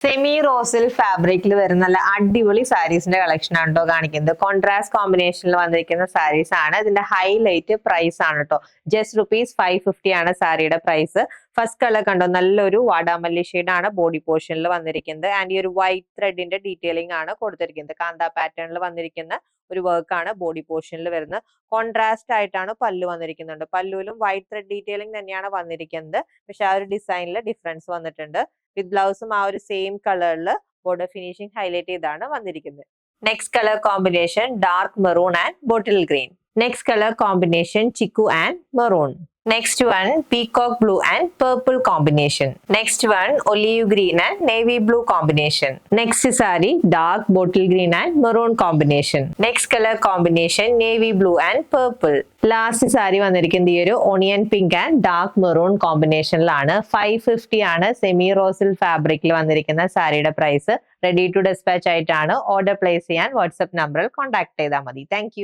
Semi റോസിൽ ഫാബ്രിക്കിൽ വരുന്ന നല്ല അടിപൊളി സാരീസിന്റെ കളക്ഷൻ ആണ് കേട്ടോ കാണിക്കുന്നത്. കോൺട്രാസ്റ്റ് കോമ്പിനേഷനിൽ വന്നിരിക്കുന്ന സാരീസ് ആണ്. ഇതിന്റെ ഹൈലൈറ്റ് പ്രൈസ് ആണ് കേട്ടോ. ജസ്റ്റ് ₹550 ആണ് സാരിയുടെ പ്രൈസ്. ഫസ്റ്റ് കളർ കണ്ടോ, നല്ലൊരു വാടാമല്ലി ഷെയ്ഡ് ആണ് ബോഡി പോർഷനിൽ വന്നിരിക്കുന്നത്. ആൻഡ് ഈ ഒരു വൈറ്റ് ത്രെഡിന്റെ ഡീറ്റെയിലിംഗ് ആണ് കൊടുത്തിരിക്കുന്നത്. കാന്ത പാറ്റേണിൽ വന്നിരിക്കുന്ന ഒരു വർക്ക് ആണ് ബോഡി പോർഷനിൽ വരുന്നത്. കോൺട്രാസ്റ്റ് ആയിട്ടാണ് പല്ലു വന്നിരിക്കുന്നുണ്ട്. പല്ലുവിലും വൈറ്റ് ത്രെഡ് ഡീറ്റെയിലിംഗ് തന്നെയാണ് വന്നിരിക്കുന്നത്. പക്ഷെ ആ ഒരു ഡിസൈനിൽ ഡിഫറൻസ് വന്നിട്ടുണ്ട്. വിത്ത് ബ്ലൗസും ആ ഒരു സെയിം കളറിൽ ബോർഡർ ഫിനിഷിംഗ് ഹൈലൈറ്റ് ചെയ്താണ് വന്നിരിക്കുന്നത്. Next colour combination dark maroon and bottle green. Next colour combination chikoo and maroon. Next one peacock blue and purple combination. Next one olive green and navy blue combination. Next saree dark bottle green and maroon combination. Next color combination navy blue and purple. Last saree വന്നിരിക്കുന്നത് ഈ ഒരു onion pink and dark maroon കോമ്പിനേഷനിലാണ്. 550 ആണ് semi റോസിൽ ഫാബ്രിക്കിൽ വന്നിരിക്കുന്ന സാരിയുടെ price. Ready to dispatch ആയിട്ടാണ്. ഓർഡർ പ്ലേസ് ചെയ്യാൻ വാട്സ്ആപ്പ് നമ്പറിൽ കോൺടാക്ട് ചെയ്താൽ മതി. താങ്ക്